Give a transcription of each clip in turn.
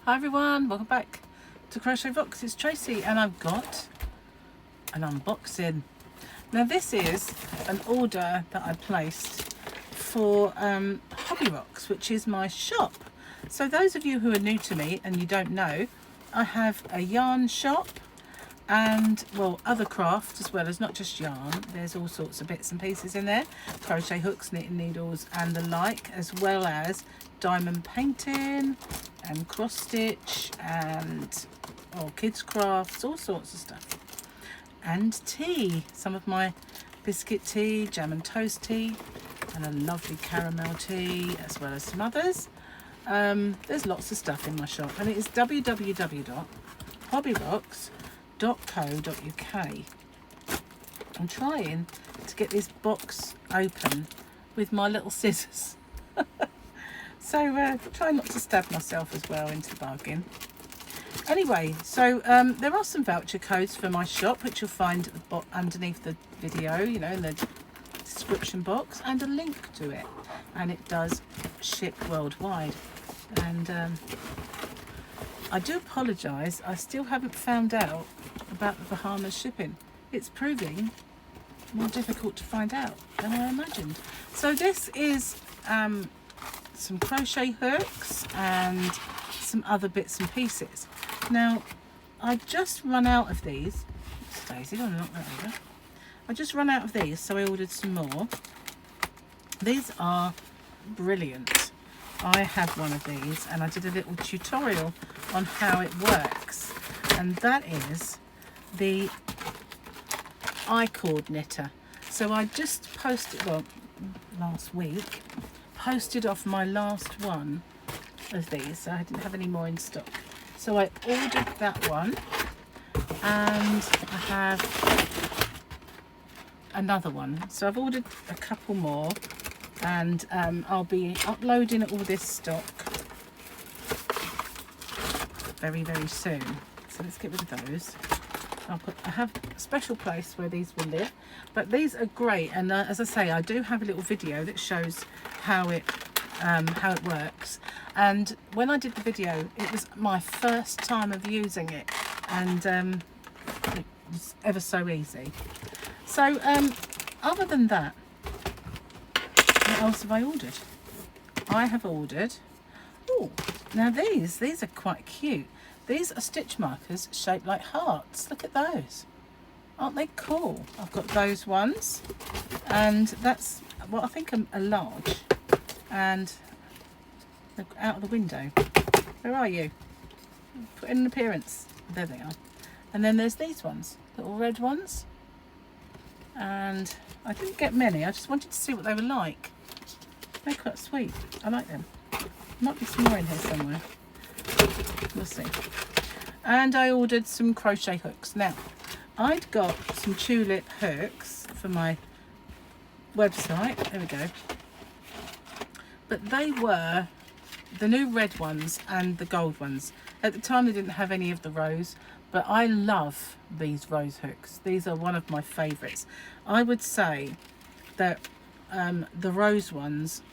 Hi everyone, welcome back to CrochetRocks. It's Tracy and I've got an unboxing. Now this is an order that I placed for HRH, which is my shop. So those of you who are new to me and you don't know, I have a yarn shop and, well, other crafts as well as not just yarn. There's all sorts of bits and pieces in there, crochet hooks, knitting needles and the like, as well as diamond painting and cross stitch and kids crafts, all sorts of stuff. And tea, some of my biscuit tea, jam and toast tea, and a lovely caramel tea, as well as some others. There's lots of stuff in my shop, and it is www.hobbyrocks.co.uk. I'm trying to get this box open with my little scissors. So try not to stab myself as well into the bargain. Anyway, so there are some voucher codes for my shop, which you'll find at the underneath the video, you know, in the description box, and a link to it. And it does ship worldwide. And I do apologise, I still haven't found out about the Bahamas shipping. It's proving more difficult to find out than I imagined. So this is some crochet hooks and some other bits and pieces. Now, I just run out of these. Daisy, don't knock that over. I just run out of these, so I ordered some more. These are brilliant. I have one of these, and I did a little tutorial on how it works. And that is the I-cord knitter. So I just posted, well, last week, posted off my last one of these, so I didn't have any more in stock. So I ordered that one, and I have another one. So I've ordered a couple more, and I'll be uploading all this stock very, very soon. So let's get rid of those. I have a special place where these will live, but these are great. And as I say, I do have a little video that shows how it works. And when I did the video, it was my first time of using it, and it was ever so easy. So other than that, what else have I ordered? I have ordered, oh, now these are quite cute. These are stitch markers shaped like hearts. Look at those. Aren't they cool? I've got those ones, and that's, well, I think a large. And look out of the window. Where are you? Put in an appearance. There they are. And then there's these ones, little red ones. And I didn't get many. I just wanted to see what they were like. They're quite sweet. I like them. Might be some more in here somewhere. We'll see. And I ordered some crochet hooks. Now, I'd got some tulip hooks for my website. There we go. But they were the new red ones and the gold ones. At the time they didn't have any of the rose, but I love these rose hooks. These are one of my favourites. I would say that the rose ones,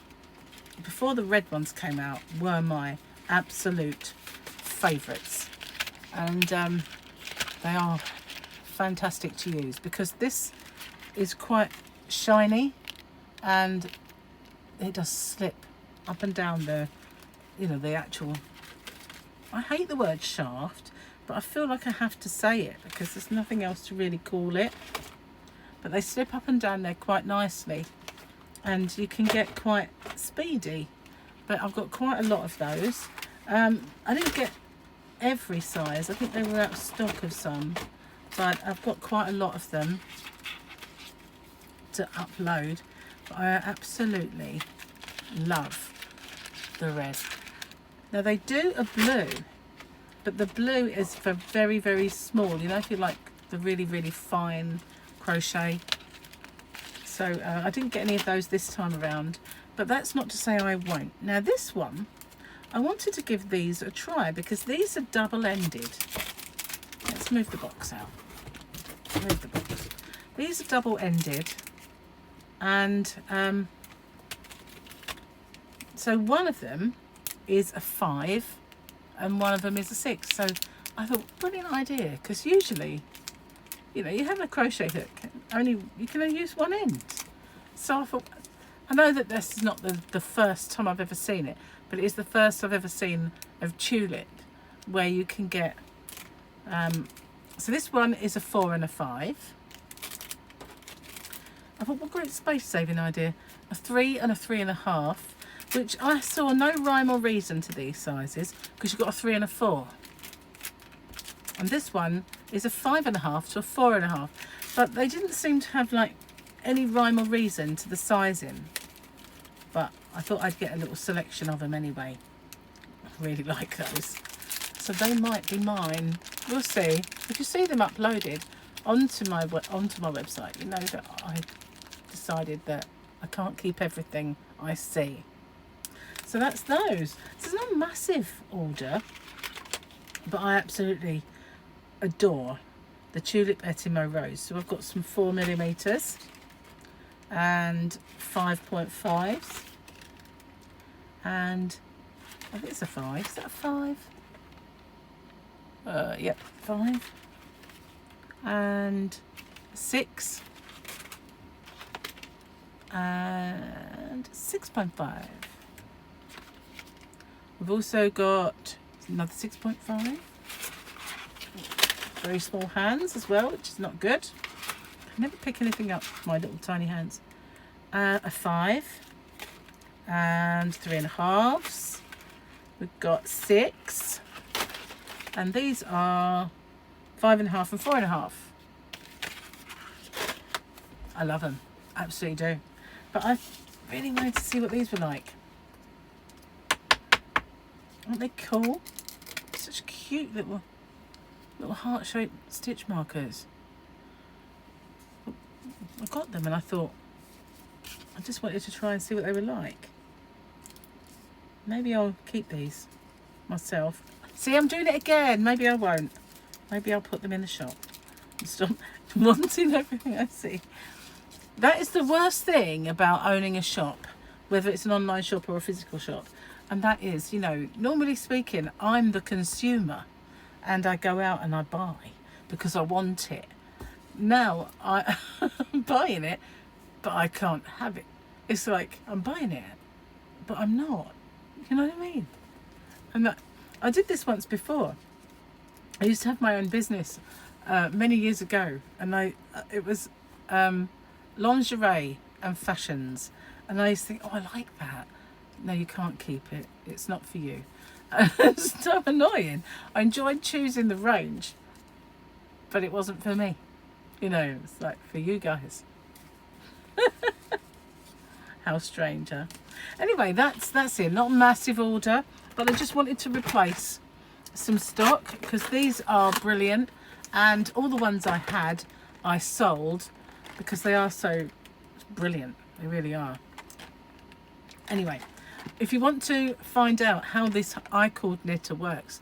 before the red ones came out, were my absolute favourites. And they are fantastic to use because this is quite shiny and it does slip up and down the, you know, the actual, I hate the word shaft, but I feel like I have to say it because there's nothing else to really call it. But they slip up and down there quite nicely, and you can get quite speedy. But I've got quite a lot of those. I didn't get every size. I think they were out of stock of some, but I've got quite a lot of them to upload. But I absolutely love the red. Now they do a blue, but the blue is for very, very small, you know, if you like the really, really fine crochet. So I didn't get any of those this time around, but that's not to say I won't. Now this one, I wanted to give these a try because these are double-ended. Let's move the box out. Move the box. These are double-ended, and so one of them is a 5 and one of them is a 6. So I thought, brilliant idea, because usually, you know, you have a crochet hook, you can only use one end. So I thought, I know that this is not the first time I've ever seen it, but it is the first I've ever seen of tulip where you can get, so this one is a 4 and a 5. I thought, what great space saving idea. A 3 and a 3.5, which I saw no rhyme or reason to these sizes, because you've got a 3 and a 4. And this one is a 5.5 to a 4.5, but they didn't seem to have like any rhyme or reason to the sizing. But I thought I'd get a little selection of them anyway. I really like those. So they might be mine. We'll see. If you see them uploaded onto my website, you know that I decided that I can't keep everything I see. So that's those. So it's not a massive order, but I absolutely adore the Tulip Etimo Rose. So I've got some 4mm and 5.5s, and I think it's a 5. Is that a 5? Yep, 5 and 6 and 6.5. We've also got another 6.5. Very small hands as well, which is not good. I never pick anything up with my little tiny hands. A 5 and 3.5s. We've got 6, and these are 5.5 and 4.5. I love them, absolutely do. But I really wanted to see what these were like. Aren't they cool? Such cute little heart-shaped stitch markers. I got them and I thought, I just wanted to try and see what they were like. Maybe I'll keep these myself. See, I'm doing it again. Maybe I won't. Maybe I'll put them in the shop and stop wanting everything I see. That is the worst thing about owning a shop, whether it's an online shop or a physical shop. And that is, you know, normally speaking, I'm the consumer and I go out and I buy because I want it. Now I'm buying it, but I can't have it. It's like I'm buying it, but I'm not. You know what I mean? And that, I did this once before. I used to have my own business many years ago, and it was lingerie and fashions, and I used to think, oh, I like that. No, you can't keep it. It's not for you. It's so annoying. I enjoyed choosing the range, but it wasn't for me. You know, it's like for you guys. How strange, huh? Anyway, that's it. Not a massive order, but I just wanted to replace some stock because these are brilliant, and all the ones I had I sold because they are so brilliant. They really are. Anyway, if you want to find out how this I-cord knitter works,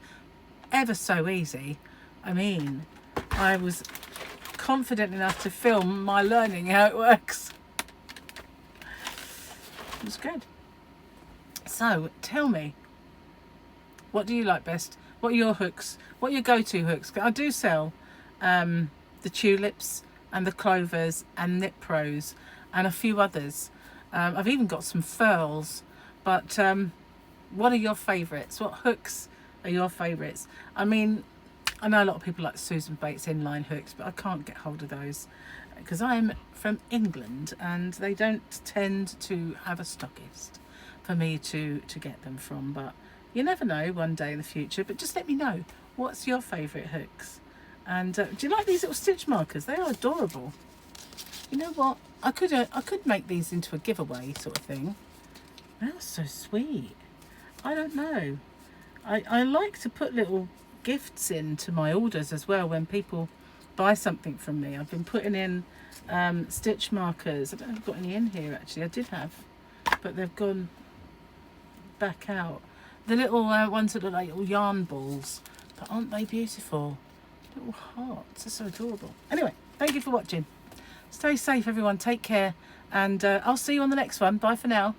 ever so easy. I mean, I was confident enough to film my learning how it works. It was good. So tell me, what do you like best? What are your hooks? What are your go-to hooks? I do sell the tulips and the clovers and knit pros and a few others. I've even got some furls. But what are your favourites? What hooks are your favourites? I mean, I know a lot of people like Susan Bates inline hooks, but I can't get hold of those because I'm from England and they don't tend to have a stockist for me to get them from. But you never know, one day in the future. But just let me know, what's your favourite hooks? And do you like these little stitch markers? They are adorable. You know what? I could make these into a giveaway sort of thing. That's so sweet. I don't know. I like to put little gifts into my orders as well when people buy something from me. I've been putting in stitch markers. I don't think I've got any in here actually. I did have, but they've gone back out. The little ones that look like little yarn balls. But aren't they beautiful? Little hearts. They're so adorable. Anyway, thank you for watching. Stay safe everyone. Take care. And I'll see you on the next one. Bye for now.